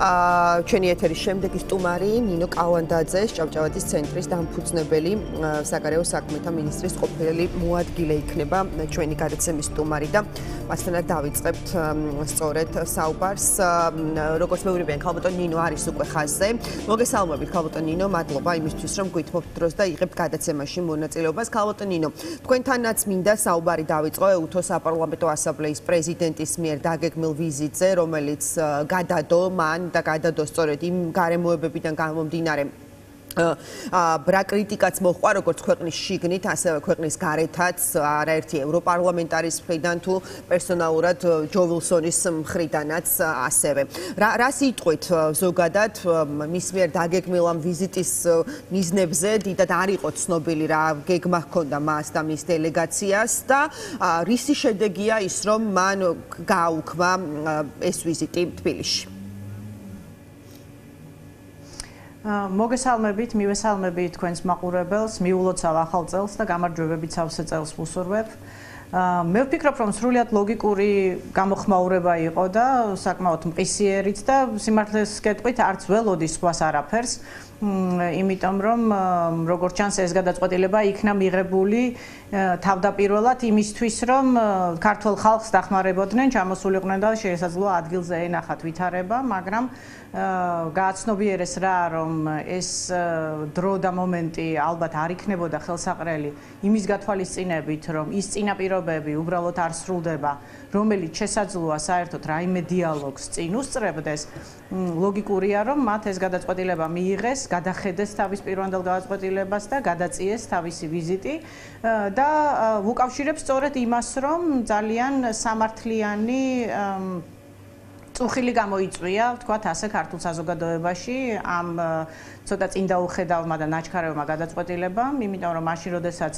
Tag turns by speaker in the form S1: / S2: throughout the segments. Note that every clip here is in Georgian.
S1: ჩვენი ეთერის შემდეგი სტუმარი ნინო კალანდაძე, ჭავჭავაძის ცენტრის დამფუძნებელი, საგარეო საქმეთა მინისტრის ყოფილი მოადგილე იქნება ჩვენი გადაცემის სტუმარი და მასთანაც დავიწყებთ სწორედ საუბარს. როგორც მეუბნებიან, ქალბატონ ნინო არის უკვე ხაზზე. მოგესალმებით, ქალბატონ ნინო, მადლობა იმისთვის, რომ გვითხოვთ დროს და იღებთ გადაცემაში მონაწილეობას. ქალბატონ ნინო, თქვენთანაც მინდა საუბარი დავიწყო უთო საპარლამენტო ასამბლეის პრეზიდენტის მიერ დაგეგმილ ვიზიტზე, რომელიც გადადო მან და გადადო სწორედ იმ გარემოებებიდან გამომდინარე ბრა კრიტიკაც მოჰყვა როგორც ქვეყნის შიგნით, ასევე ქვეყნის გარეთაც, არაერთი ევროპარლამენტარის მხრიდან თუ პერსონალურად ჯო ვილსონის მხრიდანაც ასევე. რა სიტყვით ზოგადად მის მიერ დაგეგმილ ამ ვიზიტის მიზნებზე დიდად არ იყო ცნობილი რა გეგმა ჰქონდა მას და მის დელეგაციას და რისი შედეგია ის რომ მან გააუქმა ეს ვიზიტი თბილისში?
S2: მოგესალმებით, მივესალმებით თქვენს მაყურებელს, მიულოცავ ახალ წელს და გამარჯვებებით სავსე წელს ვუსურვებ. მე ვფიქრობ, რომ სრულიად ლოგიკური გამოხმაურება იყო და საკმაოდ მყისიერით და სიმართლეს გეტყვით, არც ველოდი სხვას არაფერს. იმიტომ რომ როგორც ჩანს ეს გადაწყვეტილება იქნა მიღებული თავდაპირველად იმისთვის რომ ქართულ ხალხს დახმარებოდნენ, ჩამოსულიყვნენ და შესაძლოა ადგილზე ენახათ ვითარება, მაგრამ გააცნობიერეს რა რომ ეს დრო და მომენტი ალბათ არ იქნებოდა ხელსაყრელი იმის გათვალისწინებით რომ ის წინაპირობები უბრალოდ არ სრულდება, რომელიც შესაძლოა საერთოდ რაიმე დიალოგს წინ უსწრებდეს, ლოგიკურია რომ მათ ეს გადაწყვეტილება მიიღეს, გადახედეს თავის პირვანდელ გადაწყვეტილებას და გადაწიეს თავისი ვიზიტი და უკავშირებს სწორედ იმას, რომ ძალიან სამართლიანი წუხილი გამოიწვია, ვთქვათ ასე ქართულ საზოგადოებაში ამ ცოტა წინ დაუხედავმა და ნაჩქარევმა გადაწყვეტილებამ, იმიტომ რომ მაშინ როდესაც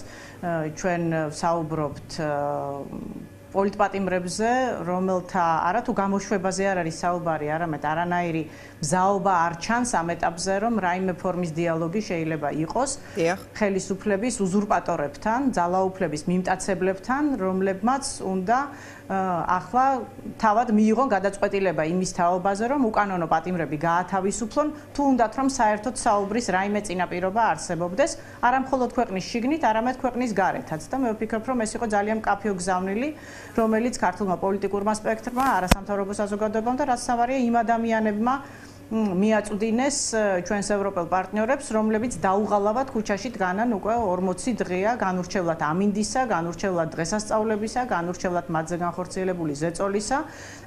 S2: ჩვენ საუბრობთ პოლიტპატიმრებზე, რომელთა არათუ გამოშვებაზე არ არის საუბარი, არამედ არანაირი მზაობა არ ჩანს ამ ეტაპზე, რომ რაიმე ფორმის დიალოგი შეიძლება იყოს ხელისუფლების უზურპატორებთან, ძალაუფლების მიმტაცებლებთან, რომლებმაც უნდა ახლა თავად მიიღონ გადაწყვეტილება იმის თაობაზე, რომ უკანონო პატიმრები გაათავისუფლონ, თუ უნდათ რომ საერთოდ საუბრის რაიმე წინაპირობა არსებობდეს, არა მხოლოდ ქვეყნის შიგნით, არამედ ქვეყნის გარეთაც. და მე ვფიქრობ, რომ ეს იყო ძალიან მკაფიო გზავნილი, რომელიც ქართულმა პოლიტიკურმა სპექტრმა, არასამთავრობო საზოგადოებამ და რაც სავარია იმ ადამიანებმა მიაწვდინეს ჩვენს ევროპელ პარტნიორებს, რომლებიც დაუღალავად ქუჩაში დგანან უკვე 40 დღეა, განურჩევლად ამინდისა, განურჩევლად დღესასწაულებისა, განურჩევლად მათზე განხორციელებული ზეწოლისა.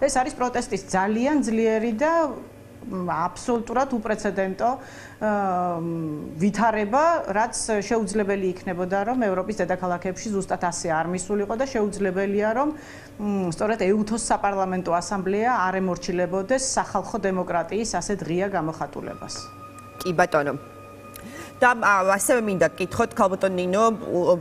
S2: ეს არის პროტესტის ძალიან ძლიერი და აბსოლუტურად უპრეცედენტო ვითარება, რაც შეუძლებელი იქნებოდა, რომ ევროპის დედაქალაქებში ზუსტად ასე არ მისულიყო და შეუძლებელია, რომ სწორედ ეუთოს საპარლამენტო ასამბლეა არ ემორჩილებოდეს სახალხო დემოკრატიის ასე ღია გამოხატულებას.
S1: კი ბატონო. და ასევე მინდა გკითხოთ ქალბატონ ნინო,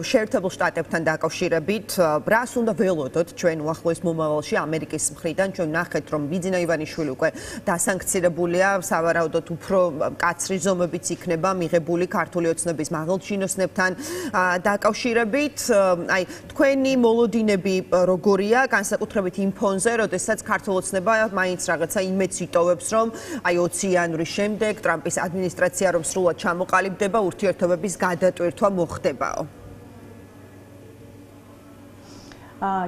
S1: შეერთებულ შტატებთან დაკავშირებით, რას უნდა ველოდოთ ჩვენ უახლოეს მომავალში ამერიკის მხრიდან, ჩვენ ნახეთ რომ ბიძინა ივანიშვილი უკვე დასანქცირებულია, სავარაუდოდ უფრო მკაცრი ზომებიც იქნება მიღებული ქართული ოცნების მაღალჩინოსნებთან დაკავშირებით. აი, თქვენი მოლოდინები როგორია, განსაკუთრებით იმ ფონზე, როდესაც ქართულ ოცნება მაინც რაღაცა იმედს იტოვებს, რომ აი 20 იანვრის შემდეგ ტრამპის ადმინისტრაცია რომ სრულად ჩამოყალიბდება ურთიერთობების გადატვირთვა მოხდებაო.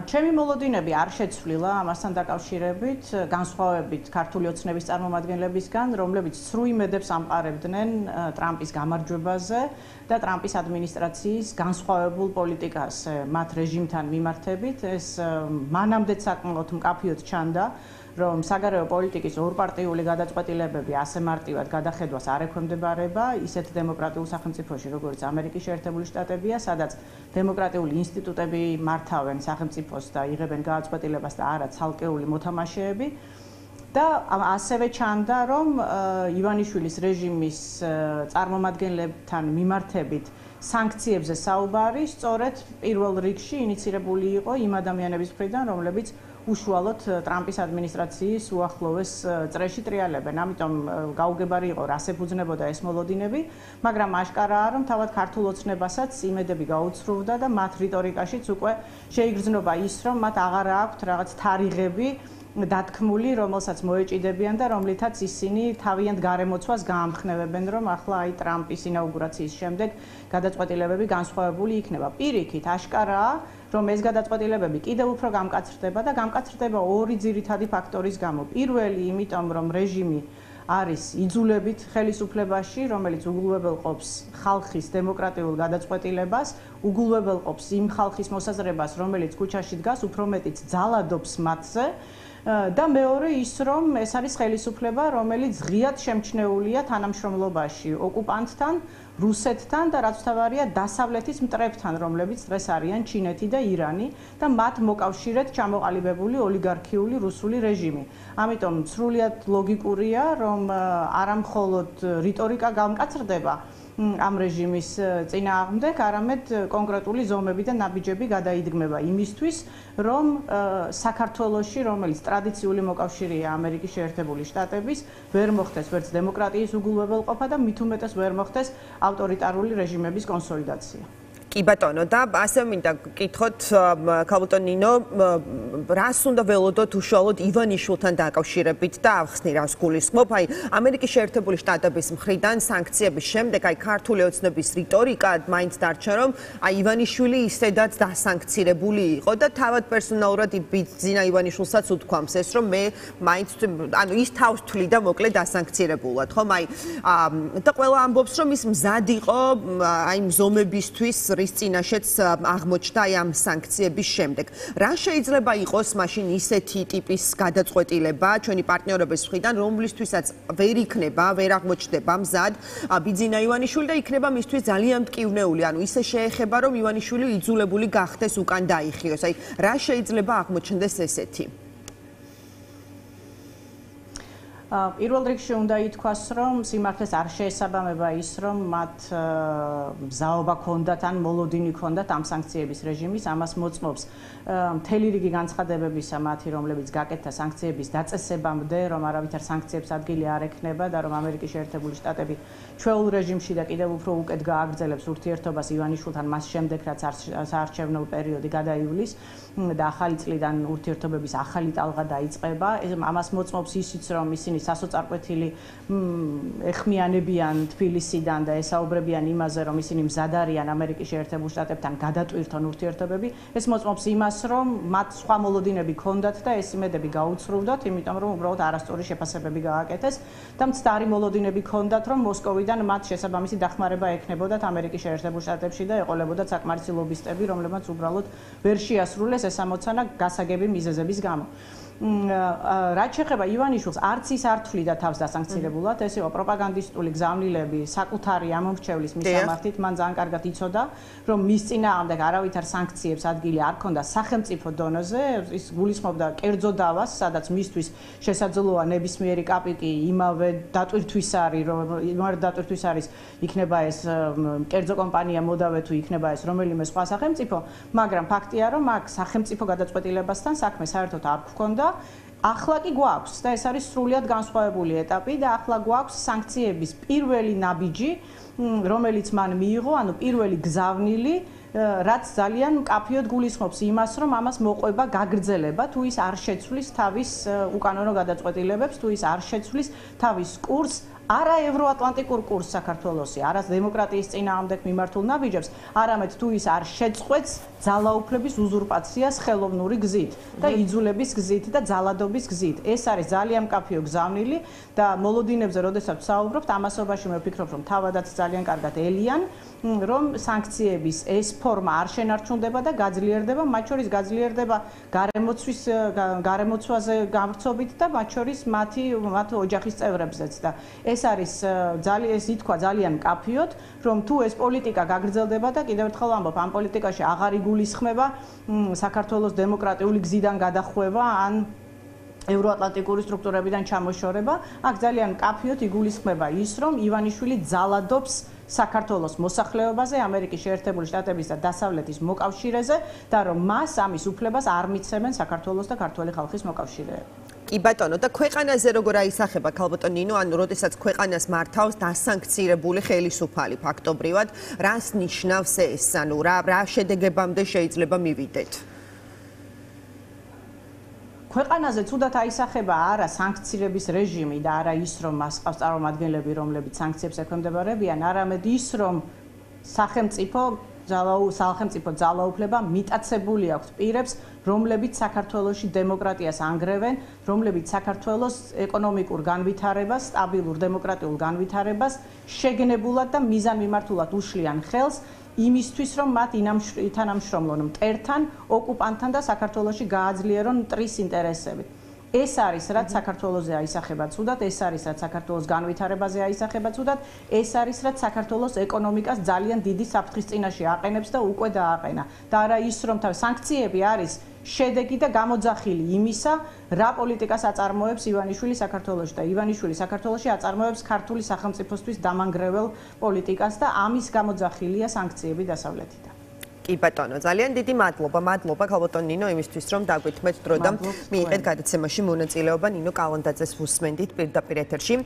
S2: ჩემი მოლოდინები არ შეცვლილა ამასთან დაკავშირებით, განსხვავებით ქართული ოცნების წარმომადგენლებისგან, რომლებიც სრულ იმედებს ამყარებდნენ ტრამპის გამარჯვებაზე და ტრამპის ადმინისტრაციის განსხვავებულ პოლიტიკას მათ რეჟიმთან მიმართებით. ეს მანამდეც საკმაოდ მკაფიოდ ჩანდა, რომ საგარეო პოლიტიკის ორპარტიული გადაწყვეტილებები ასე მარტივად გადახედვას არ ექვემდებარება ისეთ დემოკრატიულ სახელმწიფოში, როგორც ამერიკის შეერთებული შტატებია, სადაც დემოკრატიული ინსტიტუტები მართავენ სახელმწიფოს და იღებენ გადაწყვეტილებას და არა ცალკეული მოთამაშეები. და ასევე ჩანდა, რომ ივანიშვილის რეჟიმის წარმომადგენლებთან მიმართებით სანქციებზე საუბარი სწორედ პირველ რიგში ინიცირებული იყო იმ ადამიანების მხრიდან, რომლებიც უშუალოდ ტრამპის ადმინისტრაციის უახლოეს წრეში ტრიალებენ. ამიტომ გაუგებარი იყო რას ეფუძნებოდა ეს მოლოდინები, მაგრამ აშკარაა, რომ თავად ქართულ ოცნებასაც იმედები გაუცრუვდა და მათ რიტორიკაშიც უკვე შეიგრძნობა ის, რომ მათ აღარ აქვთ რაღაც თარიღები დათქმული, რომელსაც მოეჭიდებიან და რომლითაც ისინი თავიანთ გარემოცვას გაამხნევებენ, რომ ახლა აი ტრამპის ინაუგურაციის შემდეგ გადაწყვეტილებები განსხვავებული იქნება. პირიქით, აშკარაა, რომ ეს გადაწყვეტილებები კიდევ უფრო გამკაცრდება და გამკაცრდება ორი ძირითადი ფაქტორის გამო. პირველი, იმიტომ რომ რეჟიმი არის იძულებით ხელისუფლებაში, რომელიც უგულებელყოფს ხალხის დემოკრატიულ გადაწყვეტილებას, უგულებელყოფს იმ ხალხის მოსაზრებას, რომელიც ქუჩაში დგას, უფრო მეტიც ძალადობს მათზე. და მეორე ის რომ ეს არის ხელისუფლება, რომელიც ღიად შემჩნეულია თანამშრომლობაში ოკუპანტთან, რუსეთთან და რაც თავარია დასავლეთის მტრებთან, რომლებიც დღეს არიან ჩინეთი და ირანი და მათ მოკავშირედ ჩამოყალიბებული ოლიგარქიული რუსული რეჟიმი. ამიტომ სრულიად ლოგიკურია, რომ არა მხოლოდ რიტორიკა გამკაცრდება ამ რეჟიმის წინააღმდეგ, არამედ კონკრეტული ზომები და ნაბიჯები გადაიდგმება იმისთვის, რომ საქართველოში, რომელიც ტრადიციული მოკავშირეა ამერიკის შეერთებული შტატების, ვერ მოხდეს ვერც დემოკრატიის უგულებელყოფა და მით უმეტეს ვერ მოხდეს ავტორიტარული რეჟიმების კონსოლიდაცია.
S1: კი ბატონო და ასე მინდა გკითხოთ ქალბატონ ნინო რას უნდა ველოდოთ უშუალოდ ივანიშვილთან დაკავშირებით და ახსნი რას გულისხმობ აი ამერიკის შეერთებული შტატების მხრიდან სანქციების შემდეგ აი ქართული ოცნების რიტორიკა მაინც დარჩა რომ აი ივანიშვილი ისედაც დასანქცირებული იყო და თავად პერსონალურად ბიძინა ივანიშვილსაც უთქვამს ეს რომ მე მაინც ანუ ის თავს თვლი და მოკლედ დასანქცირებულად ხომ აი და ყველა ამბობს რომ ის მზად იყო აი ზომებისთვის რის წინაშეც აღმოჩნდა აი ამ სანქციების შემდეგ. რა შეიძლება იყოს მაშინ ისეთი ტიპის გადაწყვეტილება ჩვენი პარტნიორების მხრიდან, რომლისთვისაც ვერ იქნება, ვერ აღმოჩნდება მზად ბიძინა ივანიშვილი და იქნება მისთვის ძალიან მტკივნეული. ანუ ისე შეეხება, რომ ივანიშვილი იძულებული გახდეს უკან დაიხიოს. აი რა შეიძლება აღმოჩნდეს ესეთი?
S2: პირველ რიგში უნდა ითქვას, რომ სიმართლეს არ შეესაბამება ის, რომ მათ მზაობა ჰქონდათ ან მოლოდინი ჰქონდათ ამ სანქციების რეჟიმის, ამას მოწმობს მთელი რიგი განცხადებებისა მათი, რომლებიც გაკეთდა სანქციების დაწესებამდე, რომ არავითარ სანქციებს ადგილი არ ექნება და რომ ამერიკის შეერთებული შტატები ჩვეულ რეჟიმში და კიდევ უფრო უკეთ გააგრძელებს ურთიერთობას ივანიშვილთან მას შემდეგ, რაც საარჩევნო პერიოდი გადაივლის და ახალი წლიდან ურთიერთობების ახალი ტალღა დაიწყება. ამას მოწმობს ისიც, რომ ისინი სასოწარკვეთილი ეხმიანებიან თბილისიდან და ესაუბრებიან იმაზე, რომ ისინი მზად არიან ამერიკის შეერთებულ შტატებთან გადატვირთონ ურთიერთობები. ეს მოწმობს იმას, რომ მათ სხვა მოლოდინები ჰქონდათ და ეს იმედები გაუცრუვდათ, იმიტომ რომ უბრალოდ არასწორი შეფასებები გააკეთეს და მცდარი მოლოდინები ჰქონდათ, რომ მოსკოვიდან მათ შესაბამისი დახმარება ექნებოდათ ამერიკის შეერთებულ შტატებში და ეყოლებოდათ საკმარისი ლობისტები, რომლებმაც უბრალოდ ვერ შეასრულეს ეს ამოცანა გასაგები მიზეზების გამო. რაც შეეხება ივანიშვილს, არც ის არ თვლიდა თავს დასანქცირებულად, ეს იყო პროპაგანდისტული გზავნილები, საკუთარი ამომრჩევლის მისამართით, მან ძალიან კარგად იცოდა, რომ მის წინააღმდეგ არავითარ სანქციებს ადგილი არ ჰქონდა სახელმწიფო დონეზე, ის გულისხმობდა კერძო დავას, სადაც მისთვის შესაძლოა ნებისმიერი კაპიკი იმავე დატვირთვის არის, იმავე დატვირთვის არის, იქნება ეს კერძო კომპანია მოდავე თუ იქნება ეს რომელიმე სხვა სახელმწიფო, მაგრამ ფაქტია, რომ აქ სახელმწიფო გადაწყვეტილებასთან საქმე საერთოდ არ გვქონდა. ახლა კი გვაქვს და ეს არის სრულიად განსხვავებული ეტაპი და ახლა გვაქვს სანქციების პირველი ნაბიჯი, რომელიც მან მიიღო, ანუ პირველი გზავნილი, რაც ძალიან მკაფიოდ გულისხმობს იმას, რომ ამას მოყვება გაგრძელება, თუ ის არ შეცვლის თავის უკანონო გადაწყვეტილებებს, თუ ის არ შეცვლის თავის კურსს, არა ევროატლანტიკურ კურსს საქართველოსი, არა დემოკრატიის წინააღმდეგ მიმართულ ნაბიჯებს, არამედ თუ ის არ შეწყვეტს ძალაუფლების უზურპაციას ხელოვნური გზით და იძულების გზით და ძალადობის გზით. ეს არის ძალიან მკაფიო გზავნილი და მოლოდინებზე, როდესაც ვსაუბრობთ, ამასობაში მე ვფიქრობ, რომ თავადაც ძალიან კარგად ელიან, რომ სანქციების ეს ფორმა არ შენარჩუნდება და გაძლიერდება, მათ შორის გაძლიერდება გარემოცვაზე გამრცობით და მათ შორის მათ ოჯახის წევრებზეც და ეს არის ეს ითქვა ძალიან მკაფიოდ, რომ თუ ეს პოლიტიკა გაგრძელდება და კიდევ ერთხელ ვამბობ, ამ პოლიტიკაში აღარ იგულისხმება საქართველოს დემოკრატიული გზიდან გადახვევა ან ევროატლანტიკური სტრუქტურებიდან ჩამოშორება, აქ ძალიან მკაფიოდ იგულისხმება ის, რომ ივანიშვილი ძალადობს საქართველოს მოსახლეობაზე, ამერიკის შეერთებული შტატების და დასავლეთის მოკავშირეზე და რომ მას ამის უფლებას არ მიცემენ საქართველოს და ქართველი ხალხის მოკავშირეები.
S1: კი ბატონო და ქვეყანაზე როგორ აისახება ქალბატონ ნინო, ანუ როდესაც ქვეყანას მართავს დასანქცირებული ხელისუფალი ფაქტობრივად, რას ნიშნავს ეს, ანუ რა შედეგებამდე შეიძლება მივიდეთ?
S2: ქვეყანაზე თუდად აისახება არა სანქციების რეჟიმი და არა ის, რომ მას ყავს წარმომადგენლები, რომლებიც სანქციებს ექვემდებარებიან, არამედ ის, რომ სახელმწიფო ძალაუფლება მიტაცებული აქვს პირებს, რომლებიც საქართველოში დემოკრატიას ანგრევენ, რომლებიც საქართველოს ეკონომიკურ განვითარებას, სტაბილურ დემოკრატიულ განვითარებას შეგნებულად და მიზანმიმართულად უშლიან ხელს იმისთვის, რომ მათ ითანამშრომლონ მტერთან, ოკუპანტთან და საქართველოში გააძლიერონ მტრის ინტერესები. ეს არის რაც საქართველოზე აისახება ცუდად, ეს არის რაც საქართველოს განვითარებაზე აისახება ცუდად, ეს არის რაც საქართველოს ეკონომიკას ძალიან დიდი საფრთხის წინაშე აყენებს და უკვე დააყენა. და არა ის, რომ სანქციები არის შედეგი და გამოძახილი იმისა, რა პოლიტიკას აწარმოებს ივანიშვილი საქართველოში და ივანიშვილი საქართველოში აწარმოებს ქართული სახელმწიფოსთვის დამანგრევალ პოლიტიკას და ამის გამოძახილია სანქციები დასავლეთიდან.
S1: კი ბატონო, ძალიან დიდი მადლობა ქალბატონ ნინო იმისთვის, რომ დაგვითმეთ დრო და მიიღეთ გადაცემაში მონაწილეობა. ნინო კალანდაძეს ვუსმენდით პირდაპირ ეთერში.